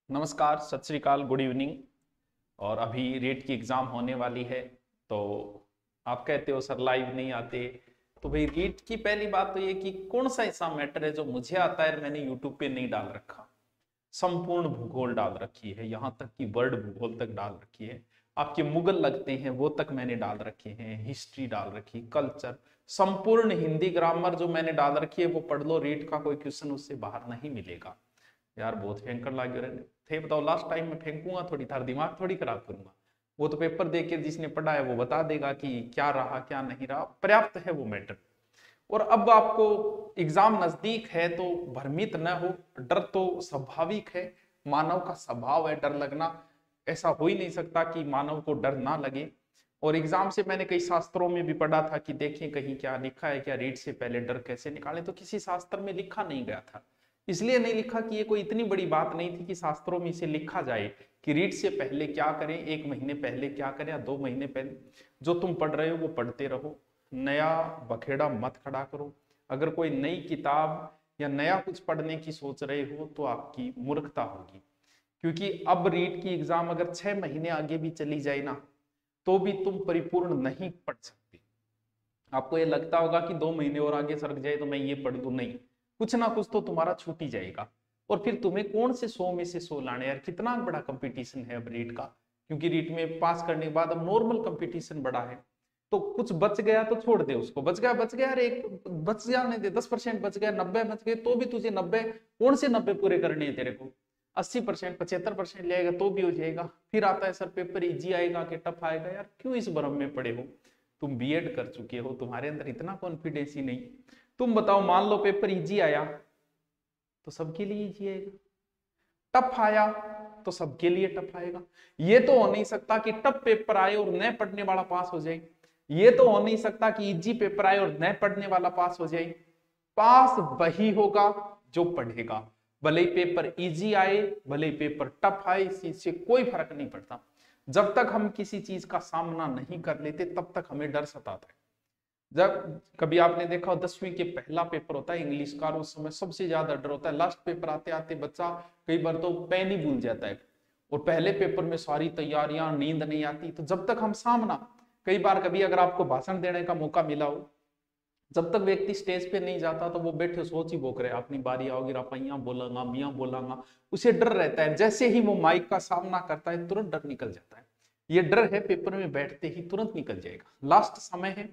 नमस्कार, सत श्री अकाल, गुड इवनिंग। और अभी रेट की एग्जाम होने वाली है। तो आप कहते हो सर लाइव नहीं आते। तो भाई रेट की पहली बात तो ये कि कौन सा ऐसा मैटर है जो मुझे आता है मैंने यूट्यूब पे नहीं डाल रखा। संपूर्ण भूगोल डाल रखी है, यहाँ तक कि वर्ल्ड भूगोल तक डाल रखी है। आपके मुगल लगते हैं वो तक मैंने डाल रखे हैं, हिस्ट्री डाल रखी, कल्चर, संपूर्ण हिंदी ग्रामर जो मैंने डाल रखी है वो पढ़ लो। रेट का कोई क्वेश्चन उससे बाहर नहीं मिलेगा। यार बहुत भयंकर लागे रहे थे। बताओ लास्ट टाइम में फेंकूंगा थोड़ी, थार दिमाग थोड़ी खराब करूंगा। वो तो पेपर देख के जिसने पढ़ा है वो बता देगा कि क्या रहा क्या नहीं रहा, पर्याप्त है वो मैटर। और अब आपको एग्जाम नजदीक है तो भ्रमित न हो। डर तो स्वाभाविक है, मानव का स्वभाव है डर लगना। ऐसा हो ही नहीं सकता कि मानव को डर ना लगे। और एग्जाम से मैंने कई शास्त्रों में भी पढ़ा था कि देखें कहीं क्या लिखा है, क्या रीट से पहले डर कैसे निकालें, तो किसी शास्त्र में लिखा नहीं गया था। इसलिए नहीं लिखा कि ये कोई इतनी बड़ी बात नहीं थी कि शास्त्रों में इसे लिखा जाए कि रीट से पहले क्या करें, एक महीने पहले क्या करें या 2 महीने पहले। जो तुम पढ़ रहे हो वो पढ़ते रहो, नया बखेड़ा मत खड़ा करो। अगर कोई नई किताब या नया कुछ पढ़ने की सोच रहे हो तो आपकी मूर्खता होगी। क्योंकि अब रीट की एग्जाम अगर 6 महीने आगे भी चली जाए ना तो भी तुम परिपूर्ण नहीं पढ़ सकते। आपको ये लगता होगा कि 2 महीने और आगे सरक जाए तो मैं ये पढ़ दूं, नहीं, कुछ ना कुछ तो तुम्हारा छूट ही जाएगा। और फिर तुम्हें कौन से 100 में से 100 लाने, यार कितना बड़ा कंपटीशन है अब रीट का। क्योंकि रीट में पास करने के बाद अब नॉर्मल कंपटीशन बड़ा है। तो कुछ बच गया तो छोड़ दे उसको, बच गया अरे एक बच जाने दे, 10% बच गया, 90 बच गए तो भी तुझे 90 कौन से 90 पूरे करने हैं तेरे को। 80%, 75% ले आएगा तो भी हो जाएगा। फिर आता है सर पेपर इजी आएगा कि टफ आएगा। यार क्यों इस भ्रम में पड़े हो। तुम बीएड कर चुके हो, तुम्हारे अंदर इतना कॉन्फिडेंस ही नहीं। तुम बताओ, मान लो पेपर इजी आया तो सबके लिए इजी आएगा, टफ आया तो सबके लिए टफ आएगा। ये तो हो नहीं सकता कि टफ पेपर आए और नए पढ़ने वाला पास हो जाए। ये तो हो नहीं सकता कि इजी पेपर आए और नए पढ़ने वाला पास हो जाए। पास वही होगा जो पढ़ेगा। भले ही पेपर इजी आए, भले ही पेपर टफ आए, इससे कोई फर्क नहीं पड़ता। जब तक हम किसी चीज का सामना नहीं कर लेते तब तक हमें डर सताता है। जब कभी आपने देखा 10वीं के पहला पेपर होता है इंग्लिश का, उस समय सबसे ज्यादा डर होता है। लास्ट पेपर आते आते बच्चा कई बार तो पेन ही भूल जाता है। और पहले पेपर में सारी तैयारियां, नींद नहीं आती। तो जब तक हम सामना, कई बार कभी अगर आपको भाषण देने का मौका मिला हो, जब तक व्यक्ति स्टेज पे नहीं जाता तो वो बैठे सोच ही बोक रहे अपनी बारी आओगी रापैया बोलांगा मियाँ बोलांगा। उसे डर रहता है, जैसे ही वो माइक का सामना करता है तुरंत डर निकल जाता है। ये डर है पेपर में बैठते ही तुरंत निकल जाएगा। लास्ट समय है,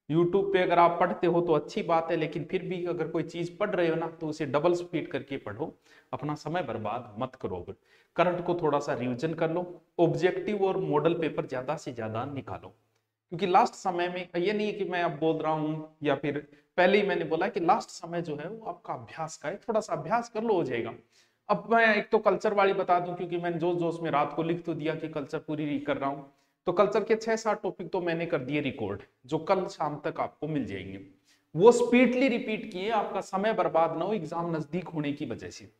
यूट्यूब पे अगर आप पढ़ते हो तो अच्छी बात है, लेकिन फिर भी अगर कोई चीज पढ़ रहे हो ना तो उसे डबल स्पीड करके पढ़ो। अपना समय बर्बाद मत करो। करंट को थोड़ा सा रिविजन कर लो, ऑब्जेक्टिव और मॉडल पेपर ज्यादा से ज्यादा निकालो। क्योंकि लास्ट समय में ये नहीं है कि मैं अब बोल रहा हूं या फिर पहले ही मैंने बोला कि लास्ट समय जो है वो आपका अभ्यास का है, थोड़ा सा अभ्यास कर लो हो जाएगा। अब मैं एक तो कल्चर वाली बता दूं, क्योंकि मैंने जोश जोश में रात को लिख तो दिया कि कल्चर पूरी कर रहा हूं। तो कल्चर के 6-7 टॉपिक तो मैंने कर दिए रिकॉर्ड, जो कल शाम तक आपको मिल जाएंगे। वो स्पीडली रिपीट किए, आपका समय बर्बाद ना हो एग्जाम नजदीक होने की वजह से।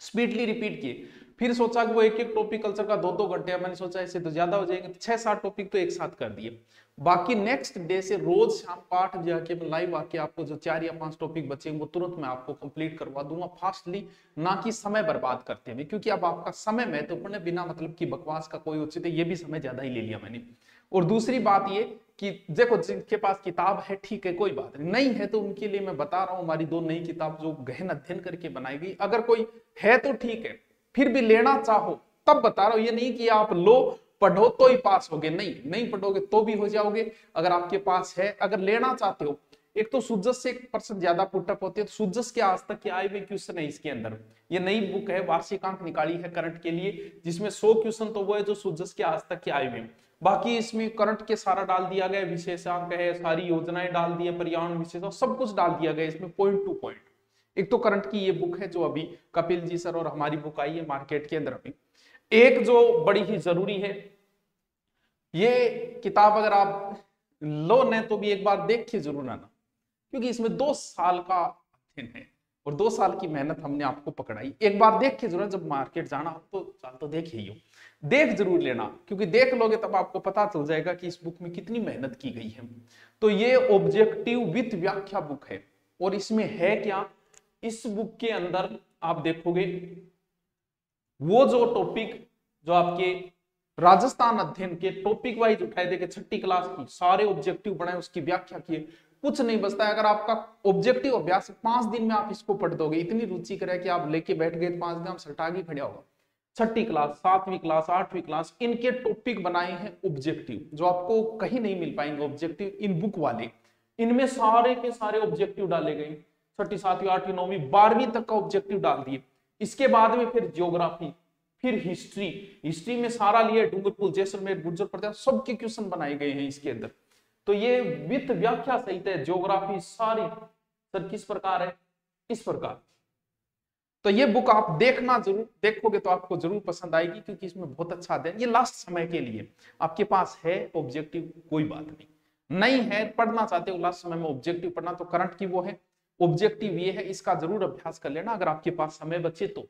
स्पीडली रिपीट किए। फिर सोचा कि वो एक एक टॉपिक कल्चर का 2-2 घंटे, मैंने सोचा इससे तो ज्यादा हो जाएंगे, 6-7 टॉपिक तो एक साथ कर दिए। बाकी नेक्स्ट डे से रोज शाम को 8 बजे आके लाइव आके आपको जो 4 या 5 टॉपिक बचेंगे वो तुरंत मैं आपको कंप्लीट करवा दूंगा फास्टली, ना कि समय बर्बाद करते हुए। क्योंकि अब आपका समय महत्वपूर्ण है, बिना मतलब की बकवास का कोई उचित है, ये भी समय ज्यादा ही ले लिया मैंने। और दूसरी बात ये कि देखो जिनके पास किताब है ठीक है, कोई बात नहीं है तो उनके लिए मैं बता रहा हूं हमारी 2 नई किताब जो गहन अध्ययन करके बनाई गई। अगर कोई है तो ठीक है, फिर भी लेना चाहो तब बता रहा हूं। ये नहीं कि आप लो पढ़ो तो ही पास होगे, नहीं, नहीं पढ़ोगे तो भी हो जाओगे अगर आपके पास है। अगर लेना चाहते हो, एक तो सुजस से 1% ज्यादा पुटअप होती है, तो सुजस के आज तक के आए हुए क्वेश्चन है इसके अंदर। ये नई बुक है, वार्षिकांक निकाली है करंट के लिए, जिसमें 100 क्वेश्चन तो वो है जो सुजस के आज तक के आए हुए। बाकी इसमें करंट के सारा डाल दिया गया, विशेषांक है, सारी योजनाएं डाल दी है, पर्यावरण विशेषांक सब कुछ डाल दिया गया इसमें पॉइंट टू पॉइंट। एक तो करंट की ये बुक है जो अभी कपिल जी सर और हमारी बुक आई है मार्केट के अंदर अभी। एक जो बड़ी ही जरूरी है, ये किताब अगर आप लो न तो भी एक बार देख के जरूर आना, क्योंकि इसमें 2 साल का अध्ययन है और 2 साल की मेहनत हमने आपको पकड़ाई। एक बार देख के जरूर, जब मार्केट जाना हो तो साल तो देख ही हो, देख जरूर लेना, क्योंकि देख लोगे तब आपको पता चल जाएगा कि इस बुक में कितनी मेहनत की गई है। तो ये ऑब्जेक्टिव विथ व्याख्या बुक है। और इसमें है क्या, इस बुक के अंदर आप देखोगे वो जो टॉपिक जो आपके राजस्थान अध्ययन के टॉपिक वाइज उठाए देखे, छठी क्लास की सारे ऑब्जेक्टिव बनाए, उसकी व्याख्या किए, कुछ नहीं बचता है। अगर आपका ऑब्जेक्टिव अभ्यास 5 दिन में आप इसको पढ़ दोगे, इतनी रुचि करे कि आप लेके बैठ गए 5 दिन, सटागी खड़ा होगा। छठी क्लास, 7वीं क्लास, 8वीं क्लास, इनके टॉपिक बनाए हैं ऑब्जेक्टिव, जो आपको कहीं नहीं मिल पाएंगे ऑब्जेक्टिव इन बुक वाले। इनमें सारे के सारे ऑब्जेक्टिव डाले गए, छठी, 7वीं, 8वीं, 9वीं, 12वीं तक का ऑब्जेक्टिव डाल दिए। इसके बाद में फिर ज्योग्राफी, फिर हिस्ट्री, हिस्ट्री में सारा लिए डूंगरपुर, जैसलमेर, गुर्जर प्रदेश, सबके क्वेश्चन बनाए गए हैं इसके अंदर। तो ये वित्त व्याख्या सहित है, ज्योग्राफी सारी। सर किस प्रकार है? इस प्रकार। तो ये बुक आप देखना जरूर, देखोगे तो आपको जरूर पसंद आएगी, क्योंकि इसमें बहुत अच्छा अध्ययन, ये लास्ट समय के लिए आपके पास है ऑब्जेक्टिव, कोई बात नहीं है, पढ़ना चाहते हो लास्ट समय में ऑब्जेक्टिव पढ़ना, तो करंट की वो है ऑब्जेक्टिव, ये है, इसका जरूर अभ्यास कर लेना अगर आपके पास समय बचे तो।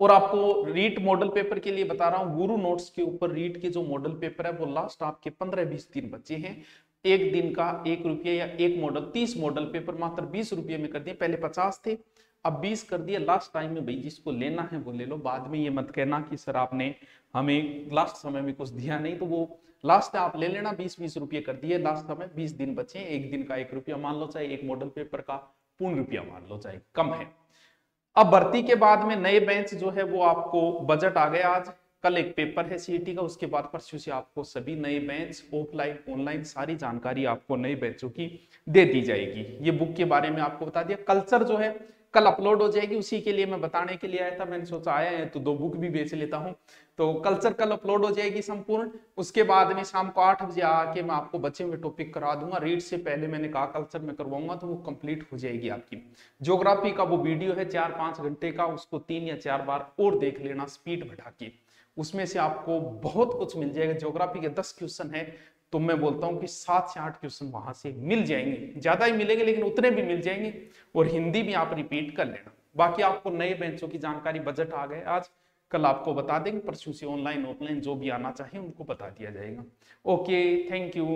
और आपको रीट मॉडल पेपर के लिए बता रहा हूं, गुरु नोट्स के ऊपर रीट के जो मॉडल पेपर है वो लास्ट आपके 15-20 दिन बचे हैं। एक दिन का 1 रुपये या एक मॉडल, 30 मॉडल पेपर मात्र 20 रुपये में कर दिए, पहले 50 थे अब 20 कर दिए। लास्ट टाइम में भाई जिसको लेना है वो ले लो, बाद में ये मत कहना कि सर आपने हमें लास्ट समय में कुछ दिया नहीं, तो वो लास्ट आप ले लेना, 20-20 रुपये कर दिए लास्ट समय, 20 दिन बचे, एक दिन का 1 रुपया मान लो, चाहे एक मॉडल पेपर का पूर्ण रुपया मान लो, चाहे कम है। अब भर्ती के बाद में नए बेंच जो है वो आपको बजट आ गया आज, कल एक पेपर है सीईटी का, उसके बाद परसों से आपको सभी नए बेंच ऑफलाइन ऑनलाइन सारी जानकारी आपको नए बेंचों की दे दी जाएगी। ये बुक के बारे में आपको बता दिया। कल्चर जो है कल अपलोड हो जाएगी, उसी के लिए मैं बताने के लिए आया था, मैंने सोचा आया है तो 2 बुक भी बेच लेता हूं। तो कल्चर कल अपलोड हो जाएगी संपूर्ण, उसके बाद में शाम को 8 बजे आके मैं आपको बचे हुए टॉपिक करा दूंगा। रीड से पहले मैंने कहा कल्चर में करवाऊंगा, तो वो कंप्लीट हो जाएगी आपकी। ज्योग्राफी का वो वीडियो है 4-5 घंटे का, उसको 3 या 4 बार और देख लेना स्पीड बढ़ा के, उसमें से आपको बहुत कुछ मिल जाएगा। ज्योग्राफी के 10 क्वेश्चन है, तो मैं बोलता हूं कि 7 से 8 क्वेश्चन वहां से मिल जाएंगे, ज्यादा ही मिलेंगे लेकिन उतने भी मिल जाएंगे। और हिंदी भी आप रिपीट कर लेना। बाकी आपको नए बेंचों की जानकारी, बजट आ गए आज, कल आपको बता देंगे, परसों से ऑनलाइन ऑफलाइन जो भी आना चाहे उनको बता दिया जाएगा। Okay, thank you.